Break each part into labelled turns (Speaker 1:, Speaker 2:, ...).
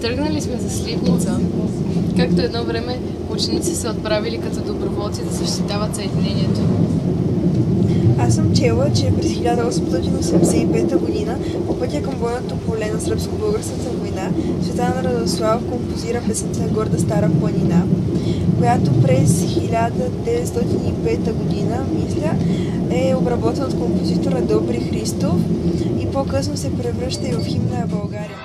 Speaker 1: Тръгнали сме за Сливница, както едно време ученици са отправили като доброволци да защитават съединението.
Speaker 2: Аз съм чела, че през 1885 година по пътя към бойното поле на сръбско-българската война Цветан Радославов композира песента "Горда стара планина", която през 1905 година, мисля, е обработена от композитора Добри Христов и по-късно се превръща и в химна на България.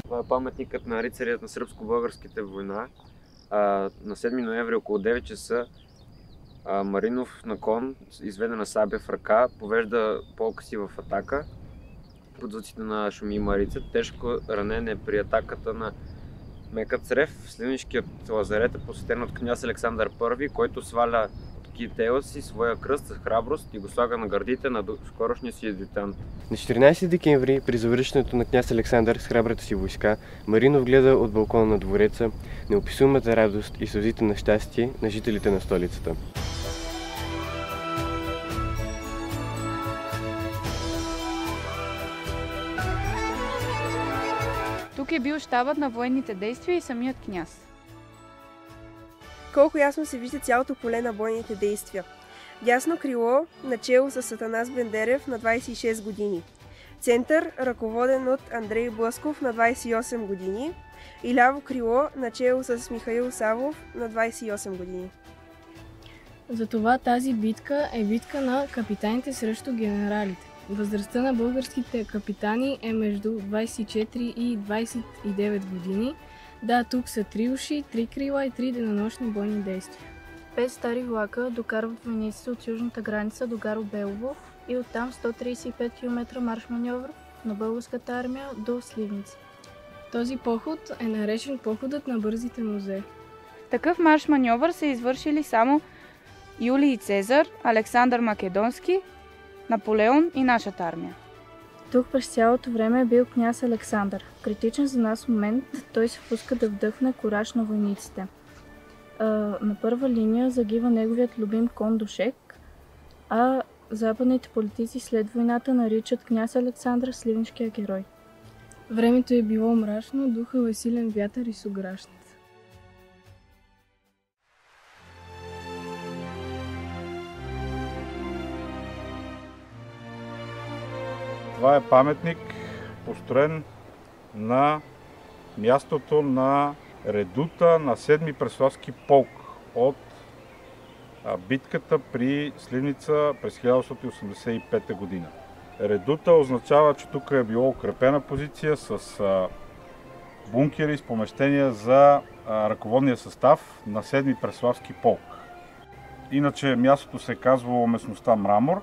Speaker 3: Това е паметникът на рицарят на сръбско-българските война. На 7 ноември около 9 часа Маринов на кон, изведена сабя в ръка, повежда полка си в атака под звуците на Шуми и Марица. Тежко ранен е при атаката на Мека Црев. Сливнишкият лазарет е посетен от княз Александър I, който сваля от китела си своя кръст с храброст и го слага на гърдите на скорошния си адютант.
Speaker 4: На 14 декември, при завръщането на княз Александър с храбрата си войска, Маринов гледа от балкона на двореца неописуемата радост и сълзите на щастие на жителите на столицата.
Speaker 5: Тук е бил щабът на военните действия и самият княз.
Speaker 2: Колко ясно се вижда цялото поле на бойните действия. Дясно крило, начело с Атанас Бендерев на 26 години. Център, ръководен от Андрей Блъсков на 28 години. И ляво крило, начело с Михаил Савов на 28 години.
Speaker 6: Затова тази битка е битка на капитаните срещу генералите. Възрастта на българските капитани е между 24 и 29 години. Да, тук са 3 уши, 3 крила и 3 денонощни бойни действия.
Speaker 7: 5 стари влака докарват войниците от южната граница до Гаро Белово и оттам 135 км марш-маньовър на българската армия до Сливница.
Speaker 6: Този поход е наречен походът на бързите музе.
Speaker 5: Такъв марш-маньовър са извършили само Юлий Цезар, Александър Македонски, Наполеон и нашата армия.
Speaker 7: Тук през цялото време е бил княз Александър. Критичен за нас момент, той се пуска да вдъхне кураж на войниците. На първа линия загива неговият любим Кондушек, а западните политици след войната наричат княз Александър сливнишкия герой.
Speaker 6: Времето е било мрачно, духал е силен вятър и сугращ.
Speaker 8: Това е паметник, построен на мястото на редута на 7-ми Преславски полк от битката при Сливница през 1885 година. Редута означава, че тук е било укрепена позиция с бункери, с помещения за ръководния състав на 7-ми Преславски полк. Иначе мястото се казвало местността Мрамор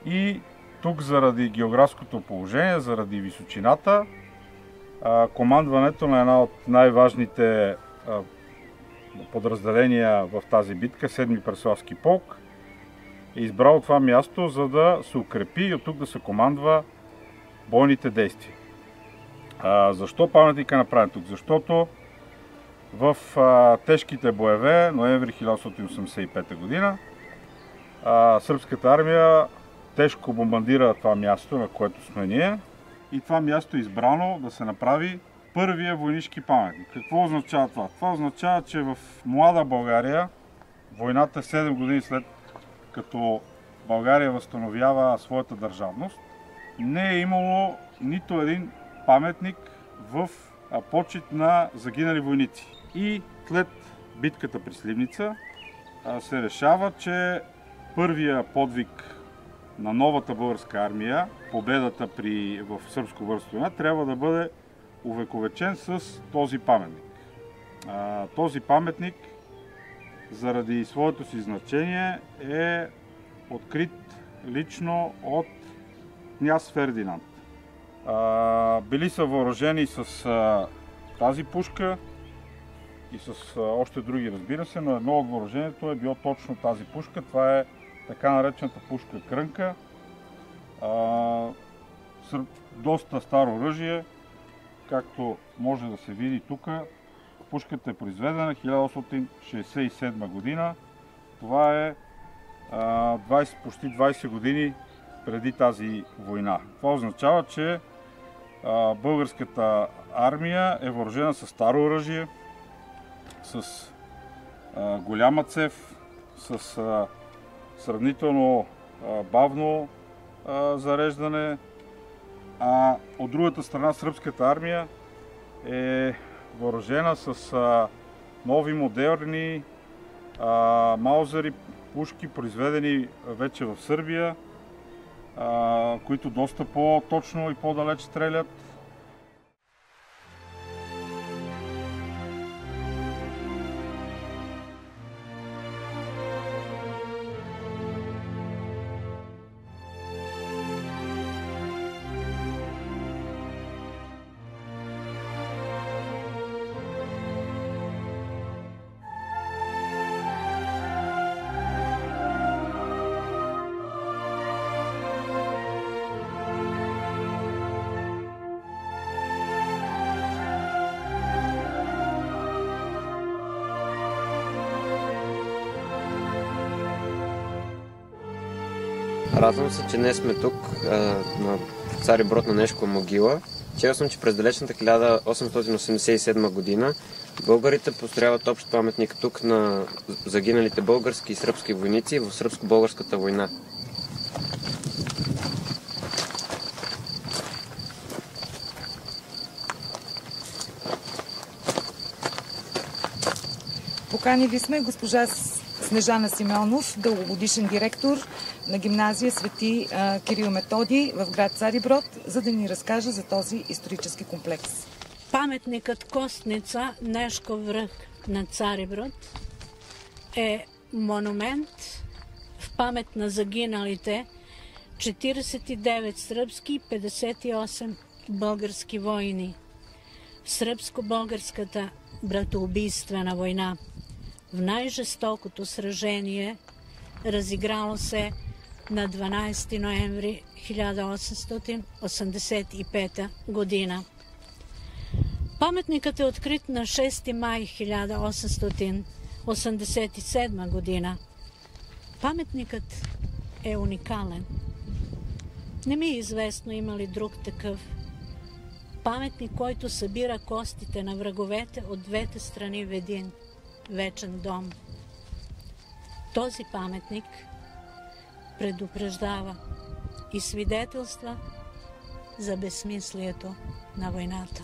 Speaker 8: и тук заради географското положение, заради височината, командването на една от най-важните подразделения в тази битка, 7-ми Преславски полк, е избрал това място, за да се укрепи и от тук да се командва бойните действия. Защо паметник е направен тук? Защото в тежките боеве, ноември 1885 година, сръбската армия тежко бомбардира това място, на което сме ние, и това място е избрано да се направи първия войнишки паметник. Какво означава това? Това означава, че в млада България, войната 7 години след като България възстановява своята държавност, не е имало нито един паметник в почит на загинали войници. И след битката при Сливница се решава, че първия подвиг на новата българска армия, победата в сръбско-българската война, трябва да бъде увековечен с този паметник. Този паметник, заради своето си значение, е открит лично от княз Фердинанд. Били са въоръжени с тази пушка и с още други, разбира се, но едно от въоръжението е било точно тази пушка. Това е така наречената пушка Крънка. Доста старо оръжие, както може да се види тук. Пушката е произведена 1867 година. Това е почти 20 години преди тази война. Това означава, че българската армия е въоръжена с старо оръжие, с голяма цев, с сравнително бавно зареждане, а от другата страна сръбската армия е въоръжена с нови модерни маузери, пушки, произведени вече в Сърбия, които доста по-точно и по-далеч стрелят.
Speaker 3: Радвам се, че днес сме тук на Цари Брод на Нешкова могила. Чел съм, че през далечната 1887 година българите построяват общ паметник тук на загиналите български и сръбски войници в сръбско-българската война.
Speaker 9: Поканили сме госпожа Снежана Симеонов, дългогодишен директор на гимназия Свети Кирил Методий в град Цариброд, за да ни разкаже за този исторически комплекс.
Speaker 10: Паметникът Костница, Нешков връх на Цариброд е монумент в памет на загиналите 49 сръбски и 58 български войни в сръбско-българската братоубийствена война. В най-жестокото сражение, разиграло се на 12 ноември 1885 година. Паметникът е открит на 6 май 1887 година. Паметникът е уникален. Не ми е известно има ли друг такъв паметник, който събира костите на враговете от двете страни в един вечен дом. Този паметник предупреждава и свидетелства за безсмислието на войната.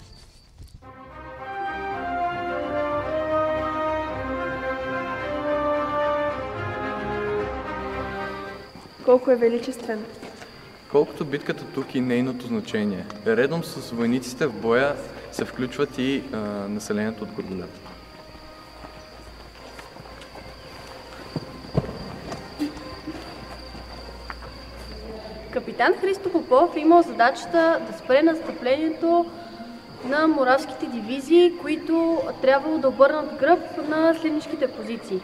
Speaker 2: Колко е величествен!
Speaker 11: Колкото битката тук и нейното значение. Редом с войниците в боя се включват и населението от Горголят.
Speaker 12: Капитан Христо Попов е имал задачата да спре настъплението на моравските дивизии, които трябвало да обърнат гръб на следническите позиции.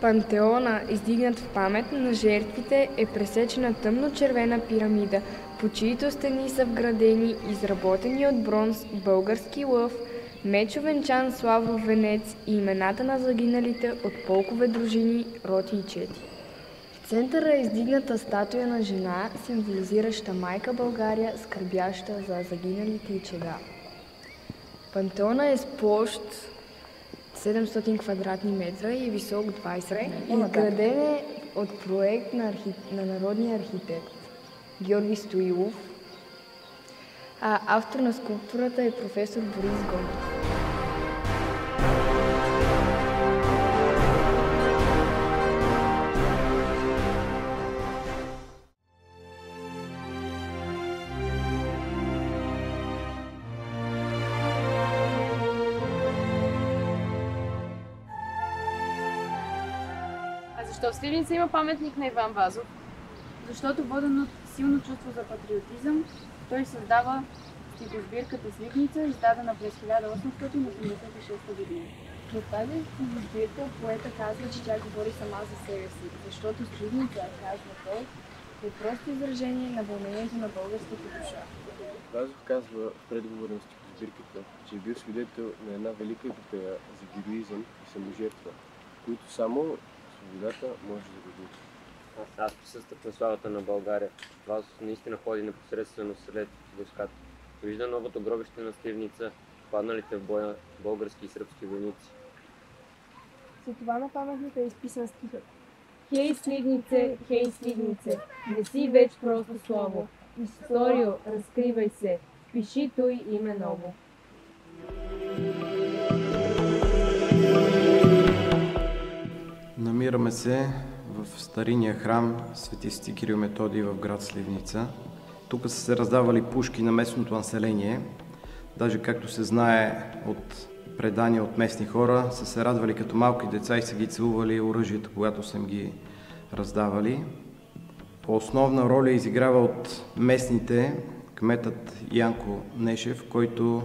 Speaker 6: Пантеона, издигнат в памет на жертвите, е пресечена тъмно-червена пирамида, по чиито стени са вградени изработени от бронз български лъв, мечовенчан славов венец и имената на загиналите от полкове, дружини, роти и чети. В центъра е издигната статуя на жена, символизираща майка България, скърбяща за загиналите и чеда. Пантеона е с площ 700 квадратни метра и висок 20 метра. Изграден е от проект на народния архитект Георги Стоилов, а автор на скулптурата е професор Борис Гонтов.
Speaker 1: Защо в Сливница има паметник на Иван Вазов?
Speaker 5: Защото воден от силно чувство за патриотизъм, той създава стихосбирката Сливница, издадена през 1886 година. В тази стихосбирка поета казва, че тя говори сама за себе си, защото Сливница, казва той, е просто изражение на вълнението на българската душа.
Speaker 4: Вазов казва в предговора на стихосбирката, че е бил свидетел на една велика епопея за героизъм и саможертва, които само свободата може да дадат.
Speaker 3: Аз присъствах на славата на България. Вазов наистина ходи непосредствено след войската. Вижда новото гробище на Сливница, падналите в боя български и сръбски войници.
Speaker 12: След това на паметника е изписан стихът. Хей, Сливнице, хей, Сливнице, не си веч просто слово. Историо, разкривай се, пиши той име ново.
Speaker 13: Намираме се в стариния храм Свети Кирил Методий в град Сливница. Тук са се раздавали пушки на местното население. Даже както се знае от предания от местни хора, са се радвали като малки деца и са ги целували оръжието, когато са им ги раздавали. Основна роля изиграва от местните кметът Янко Нешев, който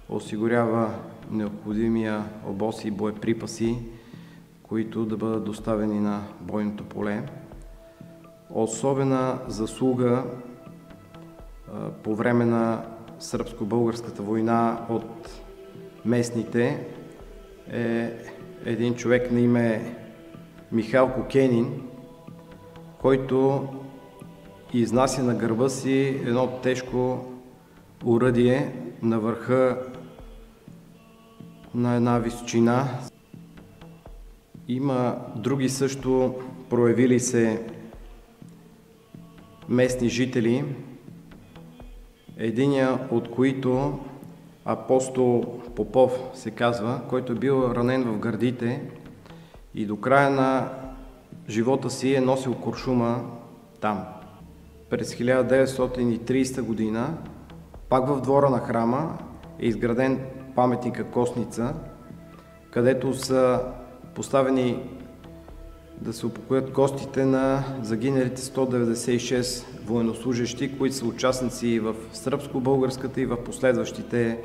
Speaker 13: осигурява необходимия обоз и боеприпаси, които да бъдат доставени на бойното поле. Особена заслуга по време на сръбско-българската война от местните е един човек на име Михалко Кенин, който изнася на гърба си едно тежко оръдие на върха на една височина. Има други също проявили се местни жители, единия от които Апостол Попов се казва, който е бил ранен в гърдите и до края на живота си е носил куршума там. През 1930 година, пак в двора на храма, е изграден паметника Костница, където са поставени да се упокоят костите на загиналите 196 военнослужащи, които са участници в сръбско-българската и в последващите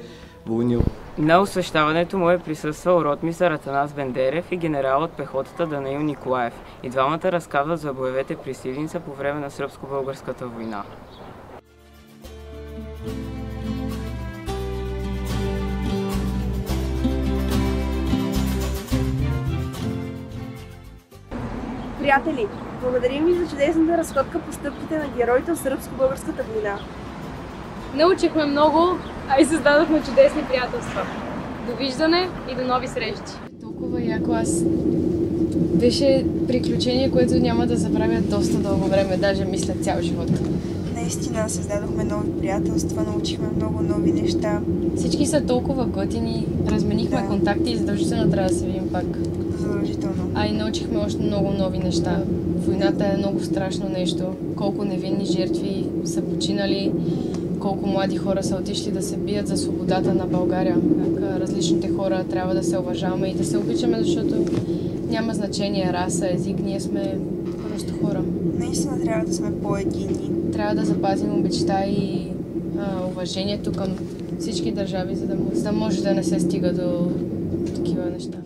Speaker 13: войни.
Speaker 14: На освещаването му е присъствал ротмисър Атанас Бендерев и генерал от пехотата Данаил Николаев. И двамата разказват за боевете при Сливница по време на сръбско-българската война.
Speaker 2: Приятели, благодарим ви за чудесната разходка по стъпките на героите от сръбско-българската война.
Speaker 1: Научихме много, а и създадохме чудесни приятелства. Довиждане и до нови срещи. Толкова яко аз. Беше приключение, което няма да забравя доста дълго време, даже мисля цял живот.
Speaker 2: Наистина създадохме нови приятелства, научихме много нови неща.
Speaker 1: Всички са толкова готини, разменихме контакти и задължително трябва да се видим пак.
Speaker 2: Задължително.
Speaker 1: А и научихме още много нови неща. Войната е много страшно нещо. Колко невинни жертви са починали, колко млади хора са отишли да се бият за свободата на България. Как различните хора трябва да се уважаваме и да се обичаме, защото няма значение раса, език, ние сме просто хора.
Speaker 2: Наистина трябва да сме по-единни.
Speaker 1: Трябва да запазим обичта и уважението към всички държави, за да може да не се стига до такива неща.